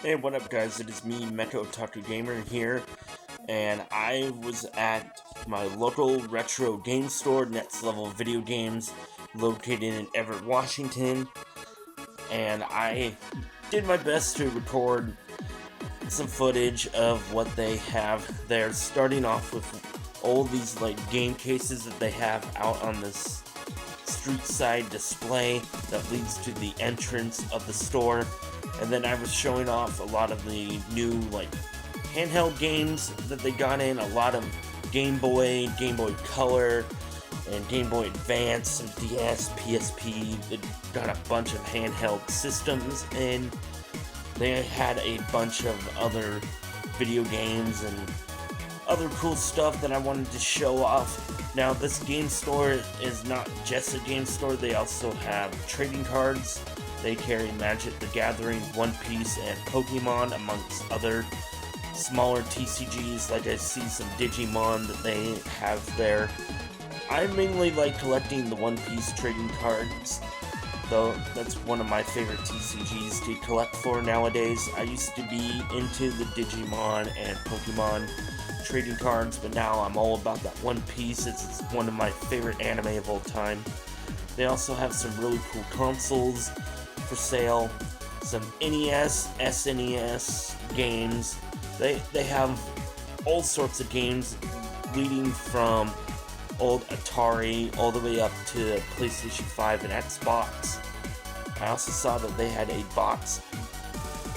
Hey, what up guys, it is me, Mecha Otaku Gamer here, and I was at my local retro game store, Next Level Video Games, located in Everett, Washington, and I did my best to record some footage of what they have there, starting off with all these game cases that they have out on this street side display that leads to the entrance of the store. And then I was showing off a lot of the new handheld games that they got in, a lot of Game Boy, Game Boy Color, and Game Boy Advance, and DS, PSP. They got a bunch of handheld systems, and they had a bunch of other video games and other cool stuff that I wanted to show off. Now, this game store is not just a game store, they also have trading cards. They carry Magic the Gathering, One Piece, and Pokemon, amongst other smaller TCGs. Like I see some Digimon that they have there. I mainly like collecting the One Piece trading cards, though that's one of my favorite TCGs to collect for nowadays. I used to be into the Digimon and Pokemon trading cards, but now I'm all about that One Piece. It's one of my favorite anime of all time. They also have some really cool consoles for sale, some NES, SNES games. They have all sorts of games leading from old Atari all the way up to PlayStation 5 and Xbox. I also saw that they had a box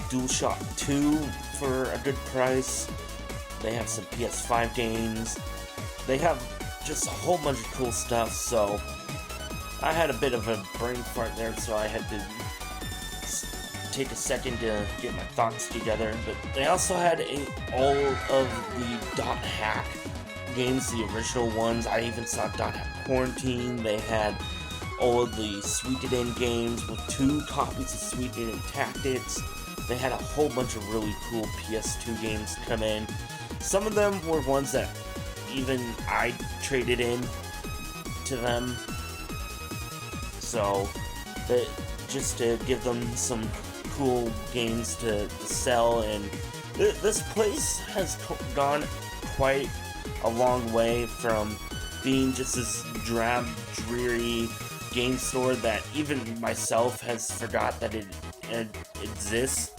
DualShock 2 for a good price. They have some PS5 games. They have just a whole bunch of cool stuff, so I had a bit of a brain fart there, so I had to take a second to get my thoughts together. But they also had all of the Dot Hack games, the original ones. I even saw Dot Hack Quarantine. They had all of the Suikoden games with 2 copies of Suikoden Tactics. They had a whole bunch of really cool PS2 games come in. Some of them were ones that even I traded in to them. So, just to give them some cool games to sell, and this place has gone quite a long way from being just this drab, dreary game store that even myself has forgot that it exists,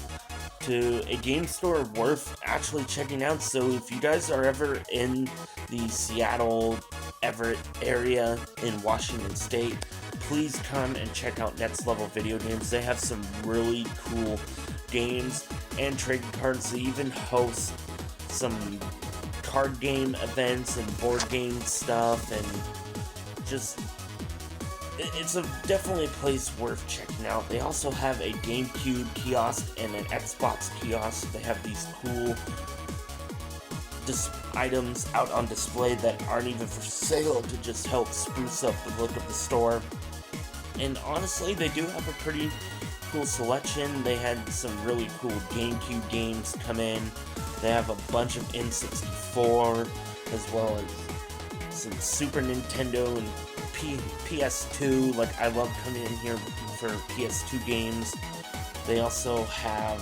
to a game store worth actually checking out. So if you guys are ever in the Seattle, Everett area in Washington State, please come and check out Next Level Video Games. They have some really cool games and trading cards. They even host some card game events and board game stuff, and just it's definitely a place worth checking out. They also have a GameCube kiosk and an Xbox kiosk. They have these cool items out on display that aren't even for sale to just help spruce up the look of the store. And honestly, they do have a pretty cool selection. They had some really cool GameCube games come in. They have a bunch of N64, as well as some Super Nintendo and PS2. I love coming in here looking for PS2 games. They also have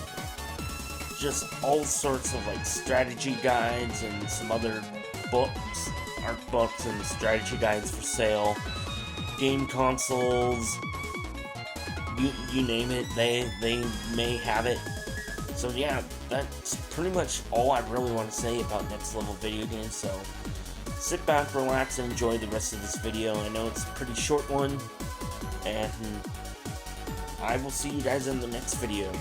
just all sorts of strategy guides and some other books, art books and strategy guides for sale. Game consoles, you name it, they may have it. So yeah, that's pretty much all I really want to say about Next Level Video Games. So sit back, relax, and enjoy the rest of this video. I know it's a pretty short one, and I will see you guys in the next video.